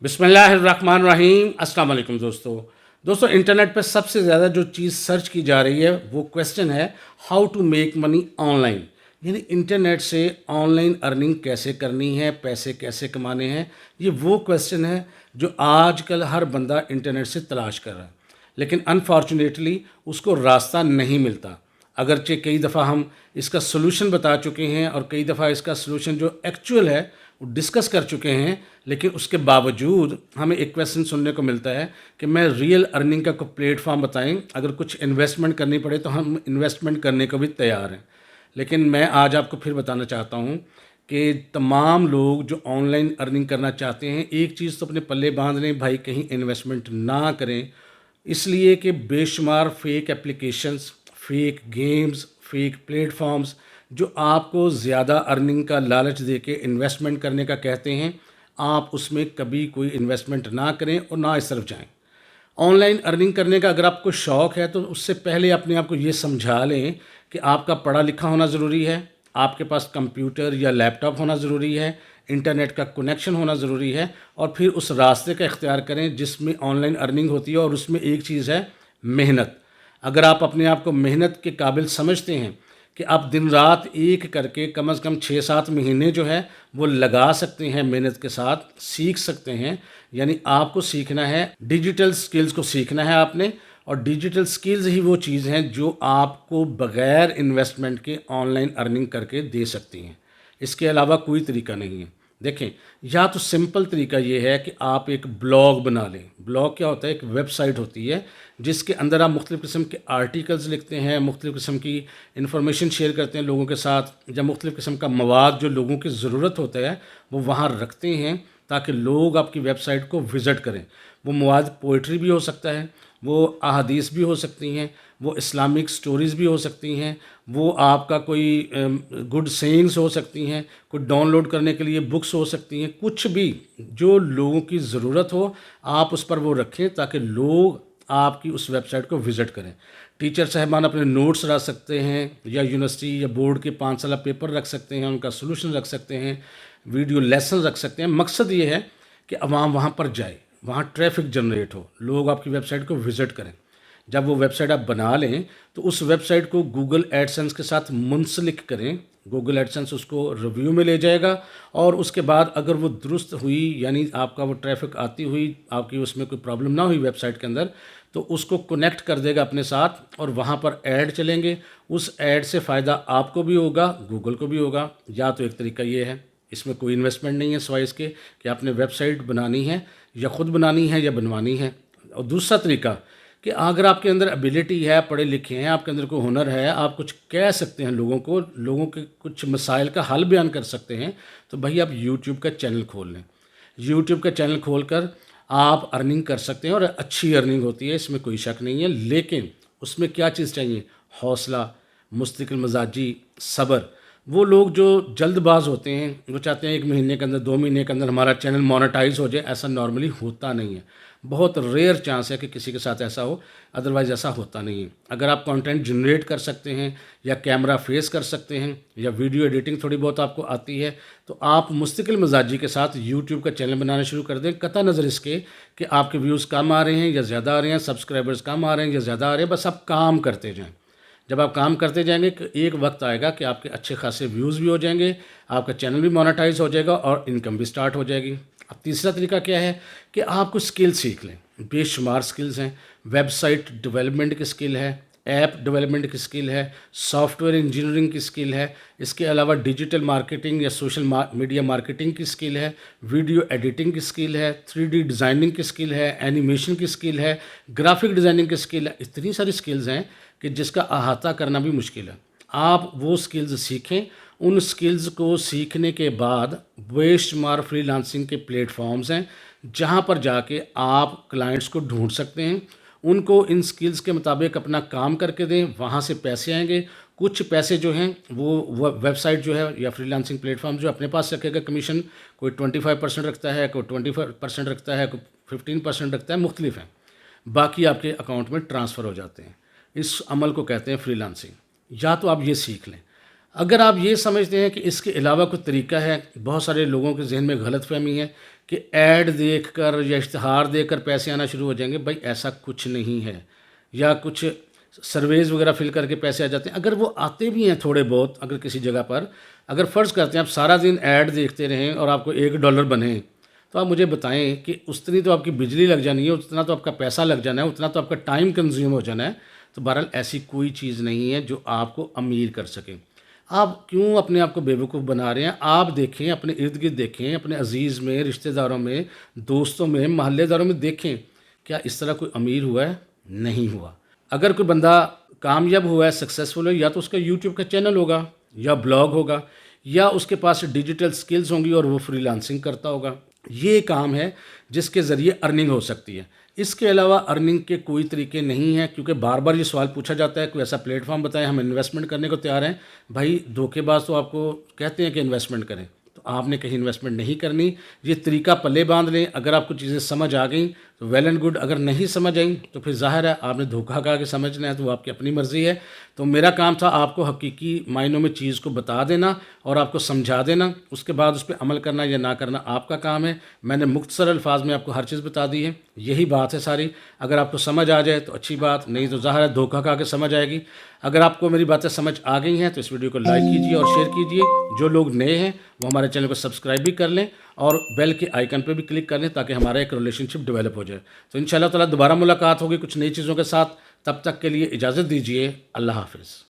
بسم اللہ الرحمن الرحیم۔ السلام علیکم دوستو انٹرنیٹ پہ سب سے زیادہ جو چیز سرچ کی جا رہی ہے وہ کویسچن ہے how to make money online, یعنی انٹرنیٹ سے آن لائن ارننگ کیسے کرنی ہے، پیسے کیسے کمانے ہیں۔ یہ وہ کویسچن ہے جو آج کل ہر بندہ انٹرنیٹ سے تلاش کر رہا ہے، لیکن انفارچونیٹلی اس کو راستہ نہیں ملتا۔ اگرچہ کئی دفعہ ہم اس کا سلوشن بتا چکے ہیں اور کئی دفعہ اس کا سلوشن جو ایکچوئل ہے وہ ڈسکس کر چکے ہیں، لیکن اس کے باوجود ہمیں ایک کویسچن سننے کو ملتا ہے کہ میں ریئل ارننگ کا کوئی پلیٹ فارم بتائیں، اگر کچھ انویسٹمنٹ کرنی پڑے تو ہم انویسٹمنٹ کرنے کو بھی تیار ہیں۔ لیکن میں آج آپ کو پھر بتانا چاہتا ہوں کہ تمام لوگ جو آن لائن ارننگ کرنا چاہتے ہیں، ایک چیز تو اپنے پلے باندھ لیں، بھائی کہیں انویسٹمنٹ نہ کریں، اس لیے کہ بے شمار fake applications, fake games, fake platforms جو آپ کو زیادہ ارننگ کا لالچ دے کے انویسٹمنٹ کرنے کا کہتے ہیں، آپ اس میں کبھی کوئی انویسٹمنٹ نہ کریں اور نہ اس طرف جائیں۔ آن لائن ارننگ کرنے کا اگر آپ کو شوق ہے تو اس سے پہلے اپنے آپ کو یہ سمجھا لیں کہ آپ کا پڑھا لکھا ہونا ضروری ہے، آپ کے پاس کمپیوٹر یا لیپ ٹاپ ہونا ضروری ہے، انٹرنیٹ کا کنیکشن ہونا ضروری ہے، اور پھر اس راستے کا اختیار کریں جس میں آن لائن ارننگ ہوتی ہے، اور اس میں ایک چیز ہے محنت۔ اگر آپ اپنے آپ کو محنت کے قابل سمجھتے ہیں کہ آپ دن رات ایک کر کے کم از کم 6-7 مہینے جو ہے وہ لگا سکتے ہیں، محنت کے ساتھ سیکھ سکتے ہیں، یعنی آپ کو سیکھنا ہے ڈیجیٹل سکلز کو سیکھنا ہے آپ نے، اور ڈیجیٹل سکلز ہی وہ چیز ہیں جو آپ کو بغیر انویسٹمنٹ کے آن لائن ارننگ کر کے دے سکتی ہیں۔ اس کے علاوہ کوئی طریقہ نہیں ہے۔ دیکھیں، یا تو سمپل طریقہ یہ ہے کہ آپ ایک بلاگ بنا لیں۔ بلاگ کیا ہوتا ہے؟ ایک ویب سائٹ ہوتی ہے جس کے اندر آپ مختلف قسم کے آرٹیکلز لکھتے ہیں، مختلف قسم کی انفارمیشن شیئر کرتے ہیں لوگوں کے ساتھ، یا مختلف قسم کا مواد جو لوگوں کی ضرورت ہوتا ہے وہ وہاں رکھتے ہیں تاکہ لوگ آپ کی ویب سائٹ کو وزٹ کریں۔ وہ مواد پوئٹری بھی ہو سکتا ہے، وہ احادیث بھی ہو سکتی ہیں، وہ اسلامک سٹوریز بھی ہو سکتی ہیں، وہ آپ کا کوئی گڈ سینگز ہو سکتی ہیں، کوئی ڈاؤن لوڈ کرنے کے لیے بکس ہو سکتی ہیں، کچھ بھی جو لوگوں کی ضرورت ہو آپ اس پر وہ رکھیں تاکہ لوگ آپ کی اس ویب سائٹ کو وزٹ کریں۔ ٹیچر صاحبان اپنے نوٹس رکھ سکتے ہیں، یا یونیورسٹی یا بورڈ کے 5 سالہ پیپر رکھ سکتے ہیں، ان کا سلوشن رکھ سکتے ہیں، ویڈیو لیسن رکھ سکتے ہیں۔ مقصد یہ ہے کہ عوام وہاں پر جائے، وہاں ٹریفک جنریٹ ہو، لوگ آپ کی ویب سائٹ کو وزٹ کریں۔ جب وہ ویب سائٹ آپ بنا لیں تو اس ویب سائٹ کو گوگل ایڈسنس کے ساتھ منسلک کریں۔ گوگل ایڈسنس اس کو ریویو میں لے جائے گا، اور اس کے بعد اگر وہ درست ہوئی، یعنی آپ کا وہ ٹریفک آتی ہوئی، آپ کی اس میں کوئی پرابلم نہ ہوئی ویب سائٹ کے اندر، تو اس کو کنیکٹ کر دے گا اپنے ساتھ، اور وہاں پر ایڈ چلیں گے۔ اس ایڈ سے فائدہ آپ کو بھی ہوگا، گوگل کو بھی ہوگا۔ یا تو ایک طریقہ یہ ہے، اس میں کوئی انویسٹمنٹ نہیں ہے سوائے اس کے کہ آپ نے ویب سائٹ بنانی ہے، یا خود بنانی ہے یا بنوانی ہے۔ اور دوسرا طریقہ کہ اگر آپ کے اندر ایبیلٹی ہے، پڑھے لکھے ہیں، آپ کے اندر کوئی ہنر ہے، آپ کچھ کہہ سکتے ہیں لوگوں کو، لوگوں کے کچھ مسائل کا حل بیان کر سکتے ہیں، تو بھائی آپ یوٹیوب کا چینل کھول لیں۔ یوٹیوب کا چینل کھول کر آپ ارننگ کر سکتے ہیں، اور اچھی ارننگ ہوتی ہے، اس میں کوئی شک نہیں ہے، لیکن اس میں کیا چیز چاہیے؟ حوصلہ، مستقل مزاجی، صبر۔ وہ لوگ جو جلد باز ہوتے ہیں، وہ چاہتے ہیں 1 مہینے کے اندر، 2 مہینے کے اندر ہمارا چینل مونیٹائز ہو جائے، ایسا نارملی ہوتا نہیں ہے۔ بہت ریئر چانس ہے کہ کسی کے ساتھ ایسا ہو، ادروائز ایسا ہوتا نہیں ہے۔ اگر آپ کانٹینٹ جنریٹ کر سکتے ہیں، یا کیمرہ فیس کر سکتے ہیں، یا ویڈیو ایڈیٹنگ تھوڑی بہت آپ کو آتی ہے، تو آپ مستقل مزاجی کے ساتھ یوٹیوب کا چینل بنانا شروع کر دیں، قطع نظر اس کے کہ آپ کے ویوز کم آ رہے ہیں یا زیادہ آ رہے ہیں، سبسکرائبرز کم آ رہے ہیں یا زیادہ آ رہے ہیں، بس آپ کام کرتے جائیں۔ جب آپ کام کرتے جائیں گے، ایک وقت آئے گا کہ آپ کے اچھے خاصے ویوز بھی ہو جائیں گے، آپ کا چینل بھی مونیٹائز ہو جائے گا، اور انکم بھی سٹارٹ ہو جائے گی۔ اب تیسرا طریقہ کیا ہے کہ آپ کو سکل سیکھ لیں۔ بے شمار سکلز ہیں، ویب سائٹ ڈیولپمنٹ کی سکل ہے، ایپ ڈیولپمنٹ کی سکل ہے، سافٹ ویئر انجینئرنگ کی سکل ہے، اس کے علاوہ ڈیجیٹل مارکیٹنگ یا سوشل میڈیا مارکیٹنگ کی سکل ہے، ویڈیو ایڈیٹنگ کی سکل ہے، 3D ڈیزائننگ کی سکل ہے، اینیمیشن کی سکل ہے، گرافک ڈیزائننگ کی سکل ہے۔ اتنی ساری سکلز ہیں کہ جس کا احاطہ کرنا بھی مشکل ہے۔ آپ وہ سکلز سیکھیں۔ ان سکلز کو سیکھنے کے بعد بے شمار فری لانسنگ کے پلیٹ فارمز ہیں جہاں پر جا کے آپ کلائنٹس کو ڈھونڈ سکتے ہیں، ان کو ان سکلز کے مطابق اپنا کام کر کے دیں، وہاں سے پیسے آئیں گے۔ کچھ پیسے جو ہیں وہ ویب سائٹ جو ہے یا فری لانسنگ پلیٹ فارم جو اپنے پاس رکھے گا کمیشن، کوئی 25% رکھتا ہے، کوئی 25% رکھتا ہے، کوئی 15% رکھتا ہے، مختلف ہیں، باقی آپ کے اکاؤنٹ میں ٹرانسفر ہو جاتے ہیں۔ اس عمل کو کہتے ہیں فری لانسنگ۔ یا تو آپ یہ سیکھ لیں، اگر آپ یہ سمجھتے ہیں کہ اس کے علاوہ کوئی طریقہ ہے، بہت سارے لوگوں کے ذہن میں غلط فہمی ہے کہ ایڈ دیکھ کر یا اشتہار دیکھ کر پیسے آنا شروع ہو جائیں گے. بھائی ایسا کچھ نہیں ہے. یا کچھ سرویز وغیرہ فل کر کے پیسے آ جاتے ہیں. اگر وہ آتے بھی ہیں تھوڑے بہت، اگر کسی جگہ پر، اگر فرض کرتے ہیں آپ سارا دن ایڈ دیکھتے رہیں اور آپ کو $1 بنے، تو آپ مجھے بتائیں کہ اتنی تو آپ کی بجلی لگ جانی ہے، اتنا تو آپ کا پیسہ لگ جانا ہے، اتنا تو آپ کا ٹائم کنزیوم ہو جانا ہے. تو بہرحال ایسی کوئی چیز نہیں ہے جو آپ کو امیر کر سکے. آپ کیوں اپنے آپ کو بیوقوف بنا رہے ہیں؟ آپ دیکھیں، اپنے ارد گرد دیکھیں، اپنے عزیز میں، رشتہ داروں میں، دوستوں میں، محلے داروں میں دیکھیں، کیا اس طرح کوئی امیر ہوا ہے؟ نہیں ہوا. اگر کوئی بندہ کامیاب ہوا ہے، سکسیزفل ہے، یا تو اس کا یوٹیوب کا چینل ہوگا، یا بلاگ ہوگا، یا اس کے پاس ڈیجیٹل سکلز ہوں گی اور وہ فری لانسنگ کرتا ہوگا. یہ کام ہے جس کے ذریعے ارننگ ہو سکتی ہے. اس کے علاوہ ارننگ کے کوئی طریقے نہیں ہیں، کیونکہ بار بار یہ سوال پوچھا جاتا ہے کوئی ایسا پلیٹ فارم بتائیں ہم انویسٹمنٹ کرنے کو تیار ہیں. بھائی دھوکے باز تو آپ کو کہتے ہیں کہ انویسٹمنٹ کریں، تو آپ نے کہیں انویسٹمنٹ نہیں کرنی. یہ طریقہ پلے باندھ لیں. اگر آپ کو چیزیں سمجھ آ گئیں تو ویل اینڈ گڈ، اگر نہیں سمجھ آئیں تو پھر ظاہر ہے آپ نے دھوکہ کھا کے سمجھنا ہے، تو وہ آپ کی اپنی مرضی ہے. تو میرا کام تھا آپ کو حقیقی معنوں میں چیز کو بتا دینا اور آپ کو سمجھا دینا. اس کے بعد اس پہ عمل کرنا یا نہ کرنا آپ کا کام ہے. میں نے مختصر الفاظ میں آپ کو ہر چیز بتا دی ہے. یہی بات ہے ساری. اگر آپ کو سمجھ آ جائے تو اچھی بات، نہیں تو ظاہر ہے دھوکہ کھا کے سمجھ آئے گی. اگر آپ کو میری باتیں سمجھ آ گئی ہیں تو اس ویڈیو کو لائک کیجیے اور شیئر کیجیے. جو لوگ نئے ہیں وہ ہمارے چینل کو سبسکرائب بھی کر لیں اور بیل کے آئیکن پہ بھی کلک کر لیں تاکہ ہمارا ایک ریلیشن شپ ڈیولپ ہو جائے. تو انشاءاللہ تعالیٰ دوبارہ ملاقات ہوگی کچھ نئی چیزوں کے ساتھ. تب تک کے لیے اجازت دیجیے. اللہ حافظ.